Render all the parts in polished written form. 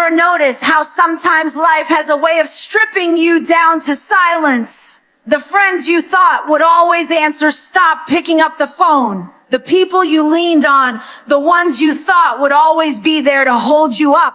ever notice how sometimes life has a way of stripping you down to silence? The friends you thought would always answer stop picking up the phone. The people you leaned on, the ones you thought would always be there to hold you up,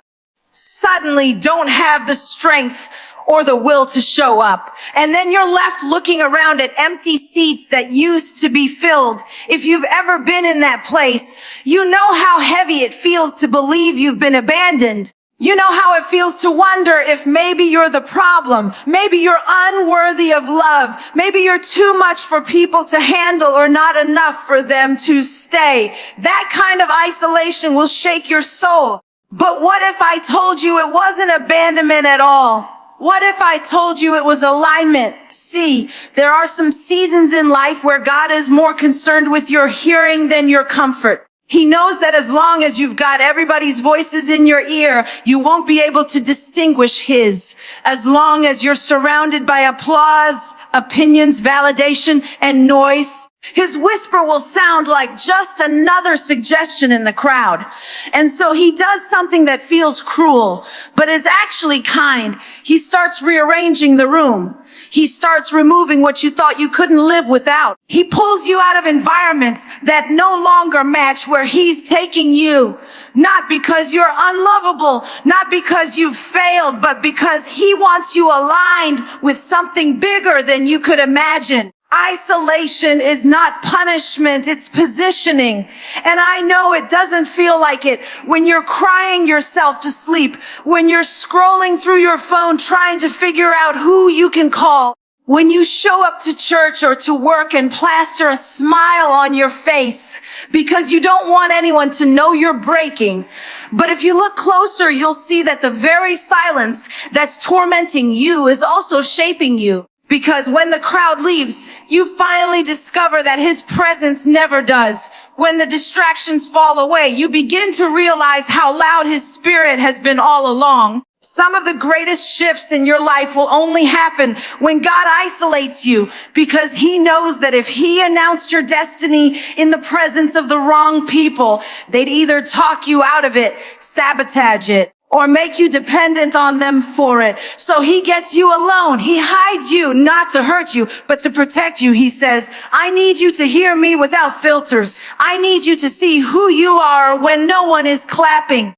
suddenly don't have the strength or the will to show up. And then you're left looking around at empty seats that used to be filled. If you've ever been in that place, you know how heavy it feels to believe you've been abandoned. You know how it feels to wonder if maybe you're the problem. Maybe you're unworthy of love. Maybe you're too much for people to handle or not enough for them to stay. That kind of isolation will shake your soul. But what if I told you it wasn't abandonment at all? What if I told you it was alignment? See, there are some seasons in life where God is more concerned with your hearing than your comfort. He knows that as long as you've got everybody's voices in your ear, you won't be able to distinguish his. As long as you're surrounded by applause, opinions, validation, and noise, his whisper will sound like just another suggestion in the crowd. And so he does something that feels cruel, but is actually kind. He starts rearranging the room. He starts removing what you thought you couldn't live without. He pulls you out of environments that no longer match where he's taking you. Not because you're unlovable, not because you've failed, but because he wants you aligned with something bigger than you could imagine. Isolation is not punishment, it's positioning. And I know it doesn't feel like it when you're crying yourself to sleep, when you're scrolling through your phone trying to figure out who you can call, when you show up to church or to work and plaster a smile on your face because you don't want anyone to know you're breaking. But if you look closer, you'll see that the very silence that's tormenting you is also shaping you. Because when the crowd leaves, you finally discover that his presence never does. When the distractions fall away, you begin to realize how loud his spirit has been all along. Some of the greatest shifts in your life will only happen when God isolates you, because he knows that if he announced your destiny in the presence of the wrong people, they'd either talk you out of it, sabotage it, or make you dependent on them for it. So he gets you alone. He hides you, not to hurt you, but to protect you. He says, I need you to hear me without filters. I need you to see who you are when no one is clapping,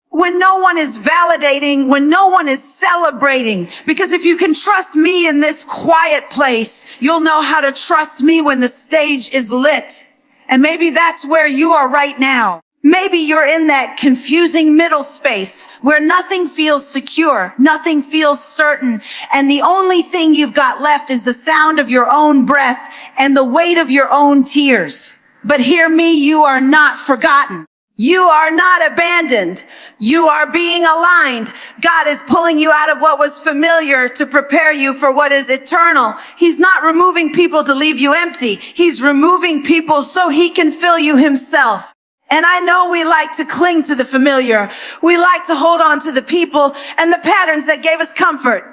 when no one is validating, when no one is celebrating. Because if you can trust me in this quiet place, you'll know how to trust me when the stage is lit. And maybe that's where you are right now. Maybe you're in that confusing middle space where nothing feels secure, nothing feels certain, and the only thing you've got left is the sound of your own breath and the weight of your own tears. But hear me, you are not forgotten. You are not abandoned. You are being aligned. God is pulling you out of what was familiar to prepare you for what is eternal. He's not removing people to leave you empty. He's removing people so he can fill you himself. And I know we like to cling to the familiar. We like to hold on to the people and the patterns that gave us comfort.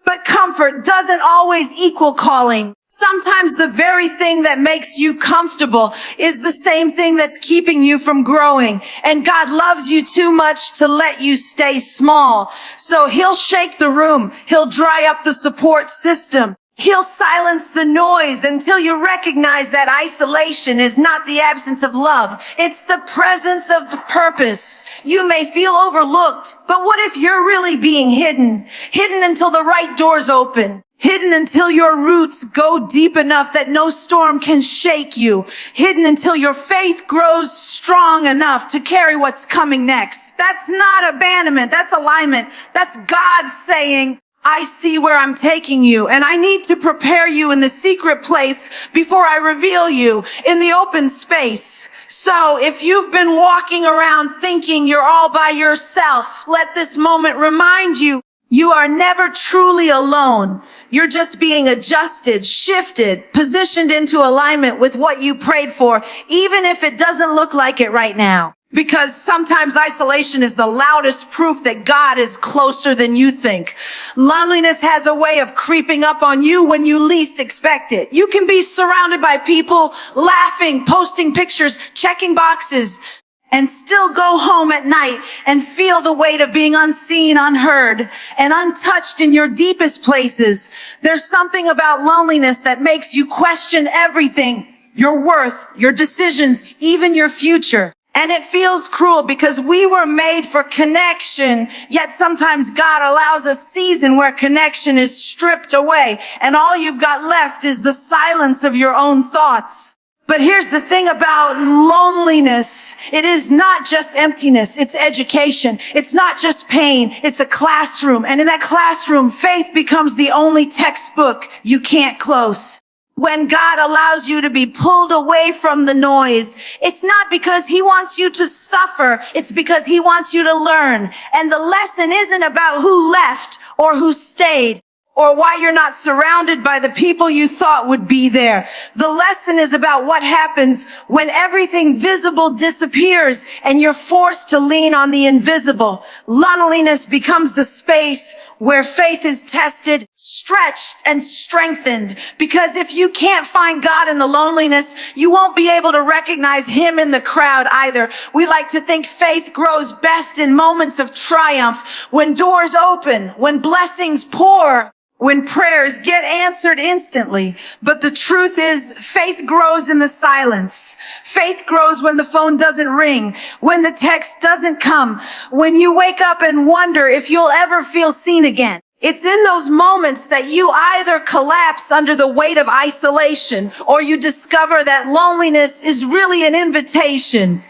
But comfort doesn't always equal calling. Sometimes the very thing that makes you comfortable is the same thing that's keeping you from growing. And God loves you too much to let you stay small. So he'll shake the room. He'll dry up the support system. He'll silence the noise until you recognize that isolation is not the absence of love. It's the presence of purpose. You may feel overlooked, but what if you're really being hidden? Hidden until the right doors open. Hidden until your roots go deep enough that no storm can shake you. Hidden until your faith grows strong enough to carry what's coming next. That's not abandonment. That's alignment. That's God saying, I see where I'm taking you, and I need to prepare you in the secret place before I reveal you in the open space. So if you've been walking around thinking you're all by yourself, let this moment remind you, you are never truly alone. You're just being adjusted, shifted, positioned into alignment with what you prayed for, even if it doesn't look like it right now. Because sometimes isolation is the loudest proof that God is closer than you think. Loneliness has a way of creeping up on you when you least expect it. You can be surrounded by people, laughing, posting pictures, checking boxes, and still go home at night and feel the weight of being unseen, unheard, and untouched in your deepest places. There's something about loneliness that makes you question everything, your worth, your decisions, even your future. And it feels cruel because we were made for connection, yet sometimes God allows a season where connection is stripped away, and all you've got left is the silence of your own thoughts. But here's the thing about loneliness. It is not just emptiness. It's education. It's not just pain. It's a classroom. And in that classroom, faith becomes the only textbook you can't close. When God allows you to be pulled away from the noise, it's not because he wants you to suffer. It's because he wants you to learn. And the lesson isn't about who left or who stayed, or why you're not surrounded by the people you thought would be there. The lesson is about what happens when everything visible disappears and you're forced to lean on the invisible. Loneliness becomes the space where faith is tested, stretched, and strengthened. Because if you can't find God in the loneliness, you won't be able to recognize him in the crowd either. We like to think faith grows best in moments of triumph, when doors open, when blessings pour, when prayers get answered instantly. But the truth is, faith grows in the silence. Faith grows when the phone doesn't ring, when the text doesn't come, when you wake up and wonder if you'll ever feel seen again. It's in those moments that you either collapse under the weight of isolation, or you discover that loneliness is really an invitation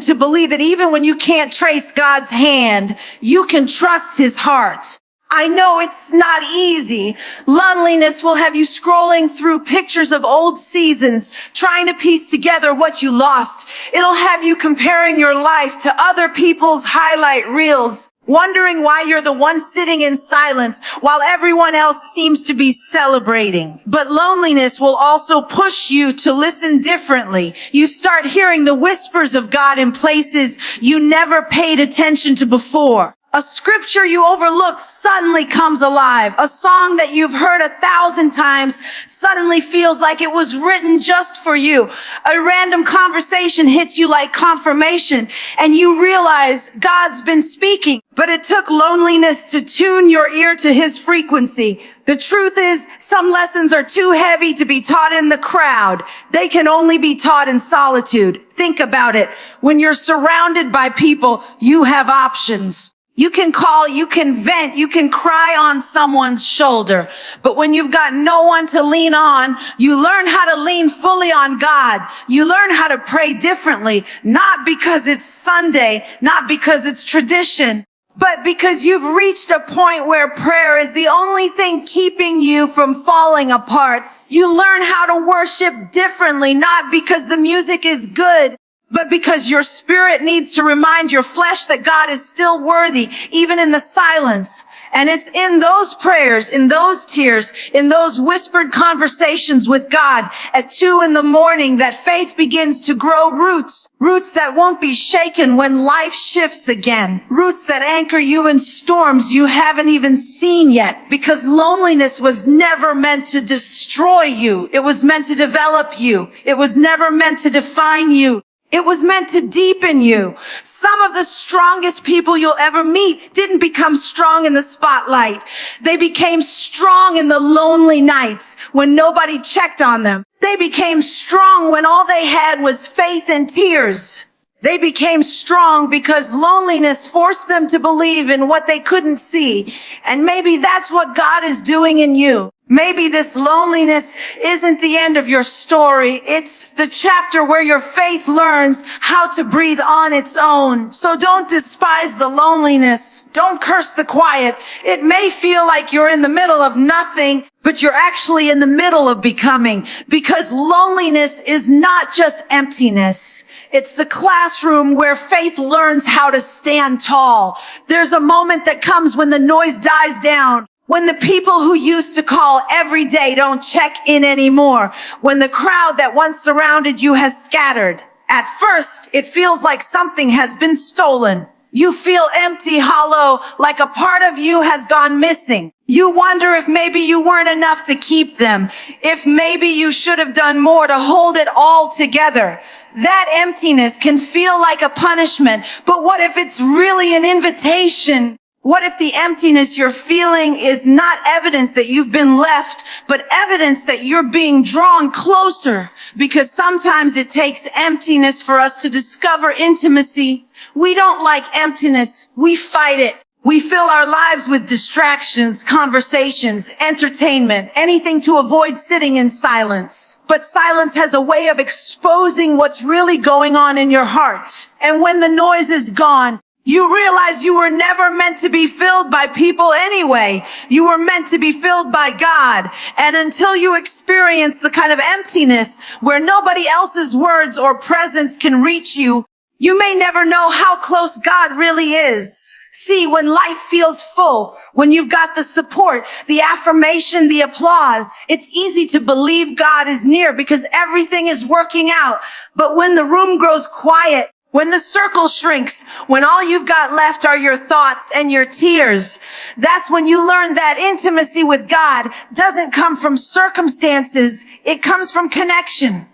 to believe that even when you can't trace God's hand, you can trust his heart. I know it's not easy. Loneliness will have you scrolling through pictures of old seasons, trying to piece together what you lost. It'll have you comparing your life to other people's highlight reels, wondering why you're the one sitting in silence while everyone else seems to be celebrating. But loneliness will also push you to listen differently. You start hearing the whispers of God in places you never paid attention to before. A scripture you overlooked suddenly comes alive. A song that you've heard 1,000 times suddenly feels like it was written just for you. A random conversation hits you like confirmation, and you realize God's been speaking. But it took loneliness to tune your ear to his frequency. The truth is, some lessons are too heavy to be taught in the crowd. They can only be taught in solitude. Think about it. When you're surrounded by people, you have options. You can call, you can vent, you can cry on someone's shoulder. But when you've got no one to lean on, you learn how to lean fully on God. You learn how to pray differently, not because it's Sunday, not because it's tradition, but because you've reached a point where prayer is the only thing keeping you from falling apart. You learn how to worship differently, not because the music is good, but because your spirit needs to remind your flesh that God is still worthy, even in the silence. And it's in those prayers, in those tears, in those whispered conversations with God at 2 a.m. that faith begins to grow roots. Roots that won't be shaken when life shifts again. Roots that anchor you in storms you haven't even seen yet. Because loneliness was never meant to destroy you. It was meant to develop you. It was never meant to define you. It was meant to deepen you. Some of the strongest people you'll ever meet didn't become strong in the spotlight. They became strong in the lonely nights when nobody checked on them. They became strong when all they had was faith and tears. They became strong because loneliness forced them to believe in what they couldn't see. And maybe that's what God is doing in you. Maybe this loneliness isn't the end of your story. It's the chapter where your faith learns how to breathe on its own. So don't despise the loneliness. Don't curse the quiet. It may feel like you're in the middle of nothing, but you're actually in the middle of becoming. Because loneliness is not just emptiness. It's the classroom where faith learns how to stand tall. There's a moment that comes when the noise dies down. When the people who used to call every day don't check in anymore. When the crowd that once surrounded you has scattered. At first, it feels like something has been stolen. You feel empty, hollow, like a part of you has gone missing. You wonder if maybe you weren't enough to keep them, if maybe you should have done more to hold it all together. That emptiness can feel like a punishment, but what if it's really an invitation? What if the emptiness you're feeling is not evidence that you've been left, but evidence that you're being drawn closer? Because sometimes it takes emptiness for us to discover intimacy. We don't like emptiness. We fight it. We fill our lives with distractions, conversations, entertainment, anything to avoid sitting in silence. But silence has a way of exposing what's really going on in your heart. And when the noise is gone, you realize you were never meant to be filled by people anyway. You were meant to be filled by God. And until you experience the kind of emptiness where nobody else's words or presence can reach you, you may never know how close God really is. See, when life feels full, when you've got the support, the affirmation, the applause, it's easy to believe God is near because everything is working out. But when the room grows quiet, when the circle shrinks, when all you've got left are your thoughts and your tears, that's when you learn that intimacy with God doesn't come from circumstances, it comes from connection.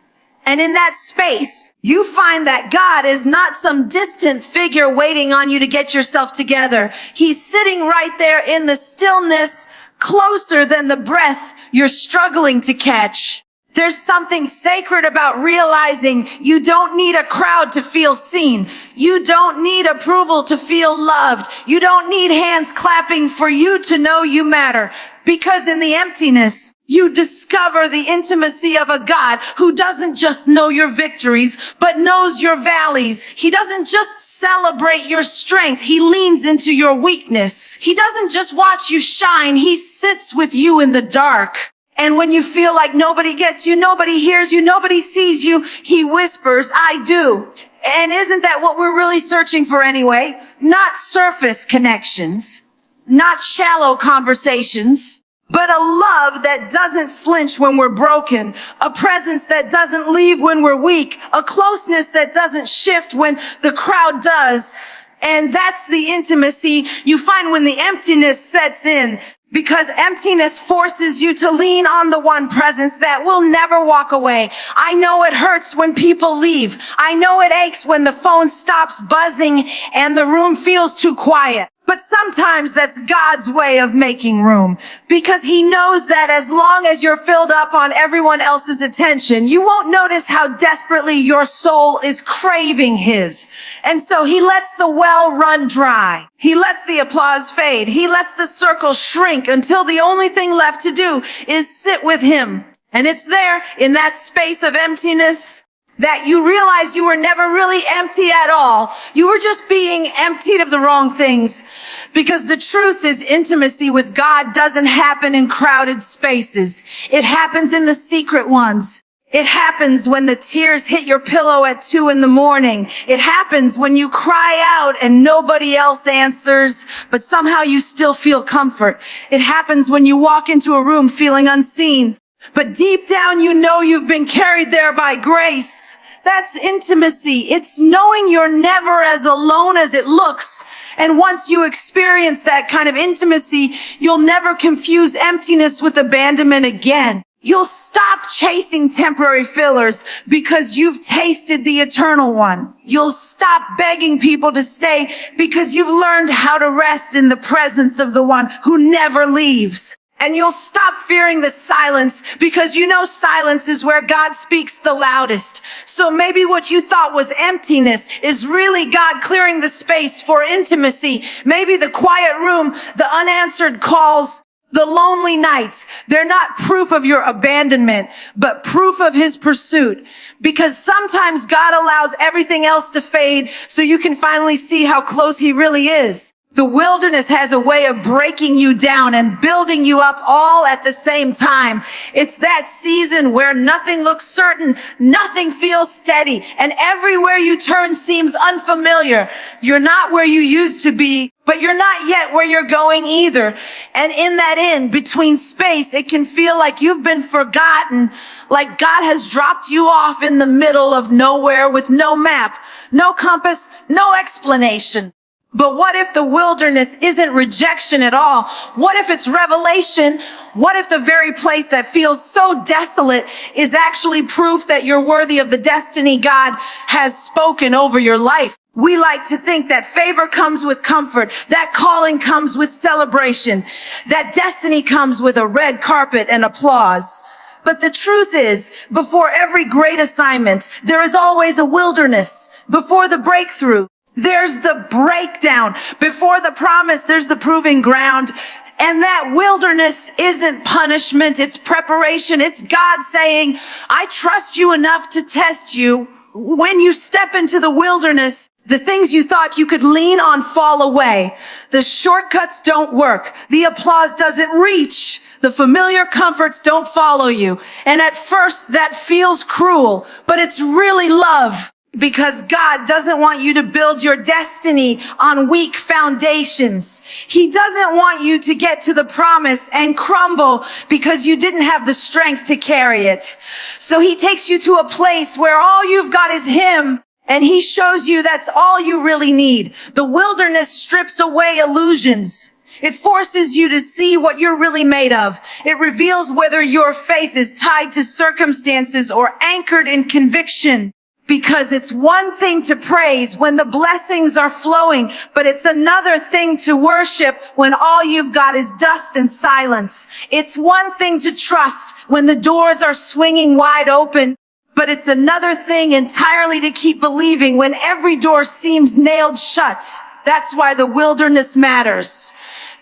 And in that space, you find that God is not some distant figure waiting on you to get yourself together. He's sitting right there in the stillness, closer than the breath you're struggling to catch. There's something sacred about realizing you don't need a crowd to feel seen. You don't need approval to feel loved. You don't need hands clapping for you to know you matter. Because in the emptiness, you discover the intimacy of a God who doesn't just know your victories, but knows your valleys. He doesn't just celebrate your strength. He leans into your weakness. He doesn't just watch you shine. He sits with you in the dark. And when you feel like nobody gets you, nobody hears you, nobody sees you, he whispers, "I do." And isn't that what we're really searching for anyway? Not surface connections, not shallow conversations, but a love that doesn't flinch when we're broken, a presence that doesn't leave when we're weak, a closeness that doesn't shift when the crowd does. And that's the intimacy you find when the emptiness sets in. Because emptiness forces you to lean on the one presence that will never walk away. I know it hurts when people leave. I know it aches when the phone stops buzzing and the room feels too quiet. But sometimes that's God's way of making room, because he knows that as long as you're filled up on everyone else's attention, you won't notice how desperately your soul is craving his. And so he lets the well run dry. He lets the applause fade. He lets the circle shrink until the only thing left to do is sit with him. And it's there in that space of emptiness that you realize you were never really empty at all. You were just being emptied of the wrong things. Because the truth is, intimacy with God doesn't happen in crowded spaces. It happens in the secret ones. It happens when the tears hit your pillow at 2 a.m. It happens when you cry out and nobody else answers, but somehow you still feel comfort. It happens when you walk into a room feeling unseen, but deep down you know you've been carried there by grace. That's intimacy. It's knowing you're never as alone as it looks. And once you experience that kind of intimacy, you'll never confuse emptiness with abandonment again. You'll stop chasing temporary fillers because you've tasted the eternal one. You'll stop begging people to stay because you've learned how to rest in the presence of the one who never leaves. And you'll stop fearing the silence because you know silence is where God speaks the loudest. So maybe what you thought was emptiness is really God clearing the space for intimacy. Maybe the quiet room, the unanswered calls, the lonely nights, they're not proof of your abandonment, but proof of his pursuit. Because sometimes God allows everything else to fade so you can finally see how close he really is. The wilderness has a way of breaking you down and building you up all at the same time. It's that season where nothing looks certain, nothing feels steady, and everywhere you turn seems unfamiliar. You're not where you used to be, but you're not yet where you're going either. And in that in-between space, it can feel like you've been forgotten, like God has dropped you off in the middle of nowhere with no map, no compass, no explanation. But what if the wilderness isn't rejection at all? What if it's revelation? What if the very place that feels so desolate is actually proof that you're worthy of the destiny God has spoken over your life? We like to think that favor comes with comfort, that calling comes with celebration, that destiny comes with a red carpet and applause. But the truth is, before every great assignment, there is always a wilderness. Before the breakthrough, there's the breakdown. Before the promise, there's the proving ground. And that wilderness isn't punishment, it's preparation. It's God saying, I trust you enough to test you. When you step into the wilderness, the things you thought you could lean on fall away. The shortcuts don't work. The applause doesn't reach. The familiar comforts don't follow you. And at first that feels cruel, but it's really love. Because God doesn't want you to build your destiny on weak foundations. He doesn't want you to get to the promise and crumble because you didn't have the strength to carry it. So he takes you to a place where all you've got is him, and he shows you that's all you really need. The wilderness strips away illusions. It forces you to see what you're really made of. It reveals whether your faith is tied to circumstances or anchored in conviction. Because it's one thing to praise when the blessings are flowing, but it's another thing to worship when all you've got is dust and silence. It's one thing to trust when the doors are swinging wide open, but it's another thing entirely to keep believing when every door seems nailed shut. That's why the wilderness matters,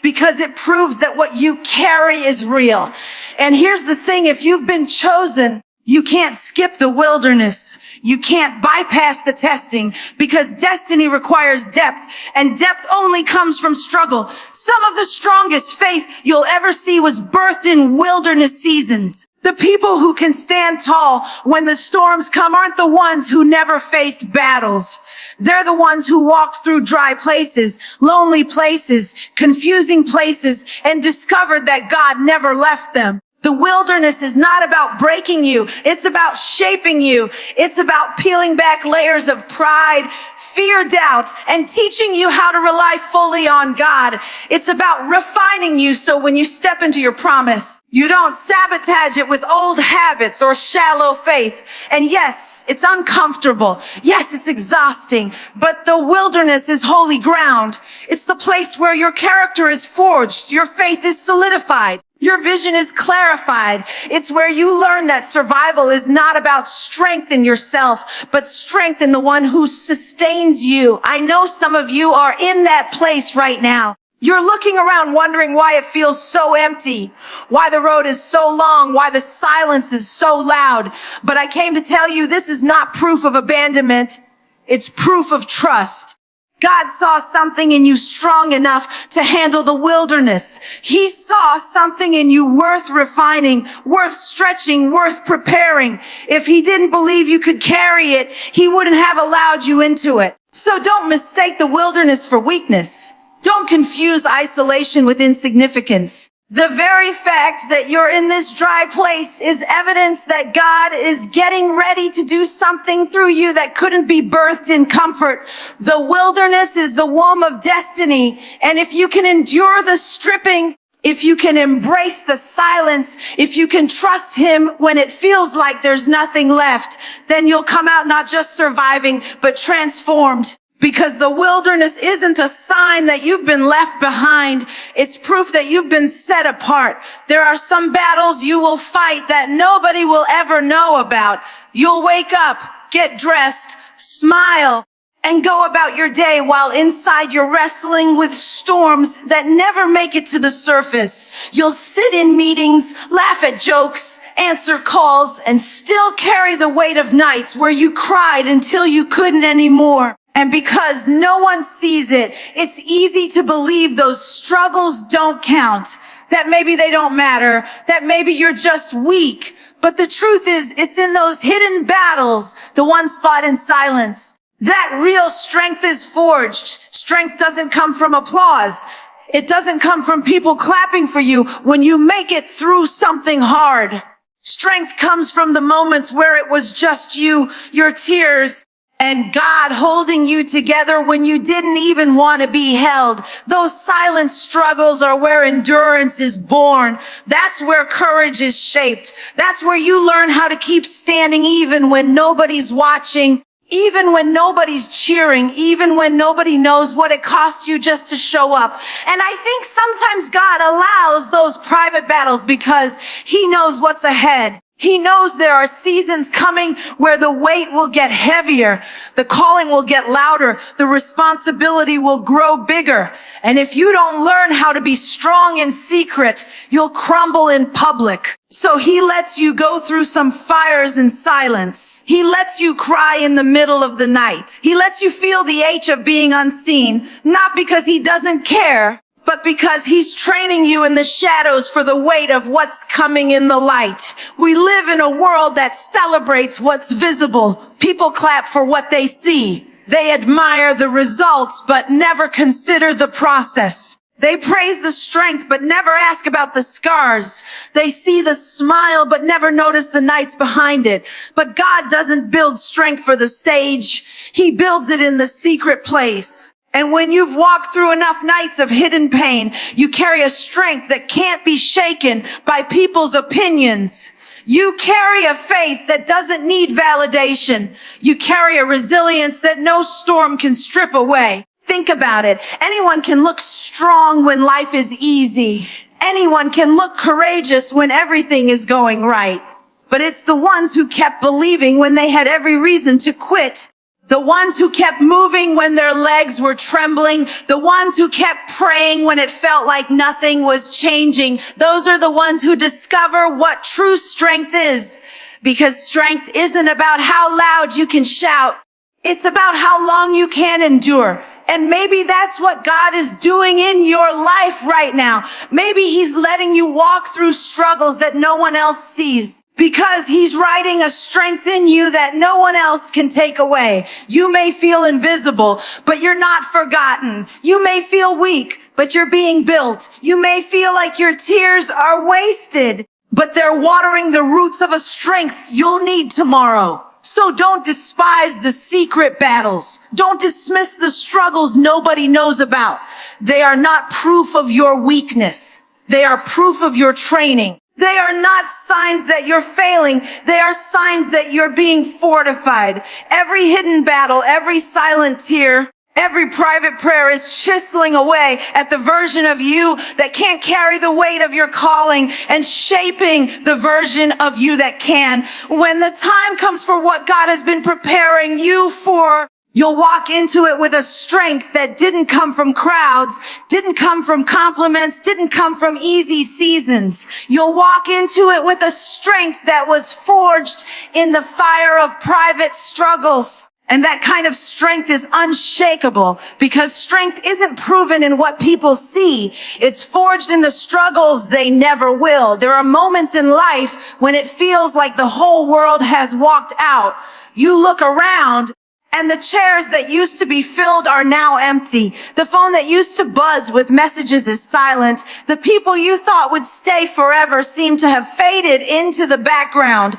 because it proves that what you carry is real. And here's the thing, if you've been chosen, you can't skip the wilderness. You can't bypass the testing because destiny requires depth, and depth only comes from struggle. Some of the strongest faith you'll ever see was birthed in wilderness seasons. The people who can stand tall when the storms come aren't the ones who never faced battles. They're the ones who walked through dry places, lonely places, confusing places, and discovered that God never left them. The wilderness is not about breaking you. It's about shaping you. It's about peeling back layers of pride, fear, doubt, and teaching you how to rely fully on God. It's about refining you so when you step into your promise, you don't sabotage it with old habits or shallow faith. And yes, it's uncomfortable. Yes, it's exhausting. But the wilderness is holy ground. It's the place where your character is forged. Your faith is solidified. Your vision is clarified. It's where you learn that survival is not about strength in yourself, but strength in the one who sustains you. I know some of you are in that place right now. You're looking around wondering why it feels so empty, why the road is so long, why the silence is so loud. But I came to tell you this is not proof of abandonment. It's proof of trust. God saw something in you strong enough to handle the wilderness. He saw something in you worth refining, worth stretching, worth preparing. If he didn't believe you could carry it, he wouldn't have allowed you into it. So don't mistake the wilderness for weakness. Don't confuse isolation with insignificance. The very fact that you're in this dry place is evidence that God is getting ready to do something through you that couldn't be birthed in comfort. The wilderness is the womb of destiny. And if you can endure the stripping, if you can embrace the silence, if you can trust him when it feels like there's nothing left, then you'll come out not just surviving, but transformed. Because the wilderness isn't a sign that you've been left behind. It's proof that you've been set apart. There are some battles you will fight that nobody will ever know about. You'll wake up, get dressed, smile, and go about your day while inside you're wrestling with storms that never make it to the surface. You'll sit in meetings, laugh at jokes, answer calls, and still carry the weight of nights where you cried until you couldn't anymore. And because no one sees it, it's easy to believe those struggles don't count, that maybe they don't matter, that maybe you're just weak. But the truth is, it's in those hidden battles, the ones fought in silence, that real strength is forged. Strength doesn't come from applause. It doesn't come from people clapping for you when you make it through something hard. Strength comes from the moments where it was just you, your tears, and God holding you together when you didn't even want to be held. Those silent struggles are where endurance is born. That's where courage is shaped. That's where you learn how to keep standing even when nobody's watching, even when nobody's cheering, even when nobody knows what it costs you just to show up. And I think sometimes God allows those private battles because he knows what's ahead. He knows there are seasons coming where the weight will get heavier, the calling will get louder, the responsibility will grow bigger. And if you don't learn how to be strong in secret, you'll crumble in public. So he lets you go through some fires in silence. He lets you cry in the middle of the night. He lets you feel the ache of being unseen, not because he doesn't care, but because he's training you in the shadows for the weight of what's coming in the light. We live in a world that celebrates what's visible. People clap for what they see. They admire the results, but never consider the process. They praise the strength, but never ask about the scars. They see the smile, but never notice the nights behind it. But God doesn't build strength for the stage. He builds it in the secret place. And when you've walked through enough nights of hidden pain, you carry a strength that can't be shaken by people's opinions. You carry a faith that doesn't need validation. You carry a resilience that no storm can strip away. Think about it. Anyone can look strong when life is easy. Anyone can look courageous when everything is going right. But it's the ones who kept believing when they had every reason to quit. The ones who kept moving when their legs were trembling, the ones who kept praying when it felt like nothing was changing, those are the ones who discover what true strength is. Because strength isn't about how loud you can shout. It's about how long you can endure. And maybe that's what God is doing in your life right now. Maybe he's letting you walk through struggles that no one else sees, because he's writing a strength in you that no one else can take away. You may feel invisible, but you're not forgotten. You may feel weak, but you're being built. You may feel like your tears are wasted, but they're watering the roots of a strength you'll need tomorrow. So don't despise the secret battles. Don't dismiss the struggles nobody knows about. They are not proof of your weakness. They are proof of your training. They are not signs that you're failing. They are signs that you're being fortified. Every hidden battle, every silent tear, every private prayer is chiseling away at the version of you that can't carry the weight of your calling and shaping the version of you that can. When the time comes for what God has been preparing you for, you'll walk into it with a strength that didn't come from crowds, didn't come from compliments, didn't come from easy seasons. You'll walk into it with a strength that was forged in the fire of private struggles. And that kind of strength is unshakable, because strength isn't proven in what people see. It's forged in the struggles they never will. There are moments in life when it feels like the whole world has walked out. You look around and the chairs that used to be filled are now empty. The phone that used to buzz with messages is silent. The people you thought would stay forever seem to have faded into the background.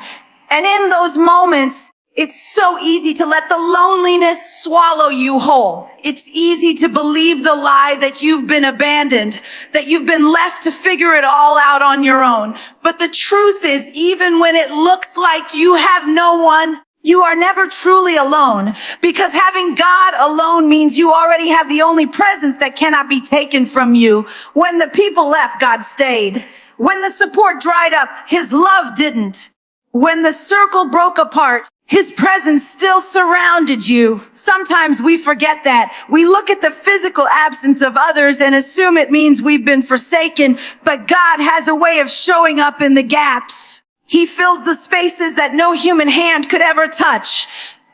And in those moments, it's so easy to let the loneliness swallow you whole. It's easy to believe the lie that you've been abandoned, that you've been left to figure it all out on your own. But the truth is, even when it looks like you have no one, you are never truly alone, because having God alone means you already have the only presence that cannot be taken from you. When the people left, God stayed. When the support dried up, his love didn't. When the circle broke apart, his presence still surrounded you. Sometimes we forget that. We look at the physical absence of others and assume it means we've been forsaken, but God has a way of showing up in the gaps. He fills the spaces that no human hand could ever touch.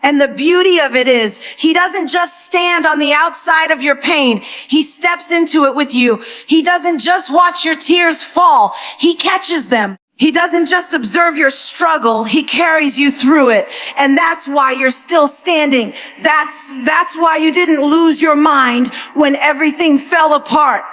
And the beauty of it is, he doesn't just stand on the outside of your pain. He steps into it with you. He doesn't just watch your tears fall. He catches them. He doesn't just observe your struggle, he carries you through it. And that's why you're still standing. That's why you didn't lose your mind when everything fell apart.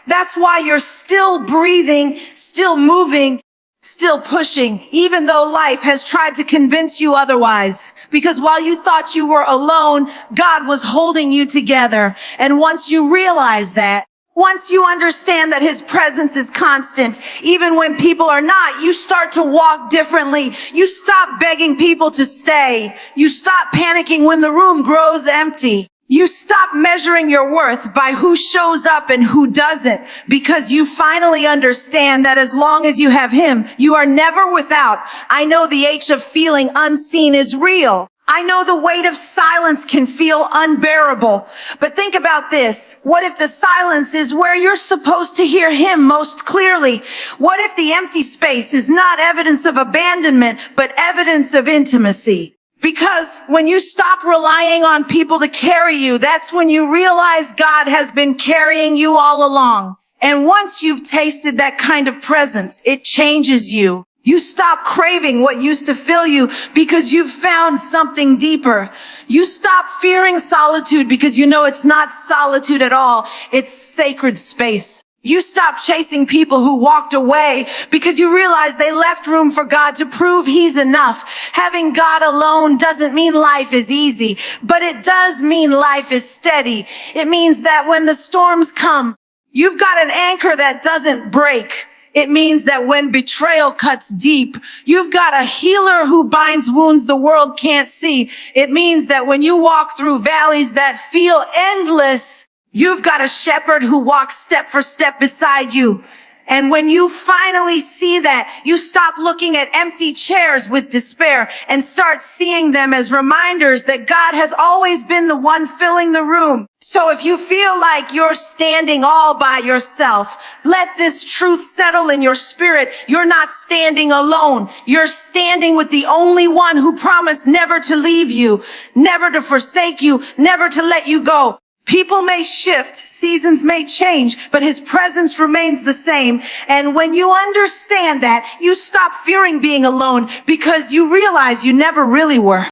That's why you're still breathing, still moving, Still pushing, even though life has tried to convince you otherwise. Because while you thought you were alone, God was holding you together. And once you realize that, once you understand that his presence is constant, even when people are not, you start to walk differently. You stop begging people to stay. You stop panicking when the room grows empty. You stop measuring your worth by who shows up and who doesn't, because you finally understand that as long as you have him, you are never without. I know the ache of feeling unseen is real. I know the weight of silence can feel unbearable. But think about this. What if the silence is where you're supposed to hear him most clearly? What if the empty space is not evidence of abandonment, but evidence of intimacy? Because when you stop relying on people to carry you, that's when you realize God has been carrying you all along. And once you've tasted that kind of presence, it changes you. You stop craving what used to fill you because you've found something deeper. You stop fearing solitude because you know it's not solitude at all. It's sacred space. You stop chasing people who walked away because you realize they left room for God to prove he's enough. Having God alone doesn't mean life is easy, but it does mean life is steady. It means that when the storms come, you've got an anchor that doesn't break. It means that when betrayal cuts deep, you've got a healer who binds wounds the world can't see. It means that when you walk through valleys that feel endless, you've got a shepherd who walks step for step beside you. And when you finally see that, you stop looking at empty chairs with despair and start seeing them as reminders that God has always been the one filling the room. So if you feel like you're standing all by yourself, let this truth settle in your spirit. You're not standing alone. You're standing with the only one who promised never to leave you, never to forsake you, never to let you go. People may shift, seasons may change, but his presence remains the same. And when you understand that, you stop fearing being alone because you realize you never really were.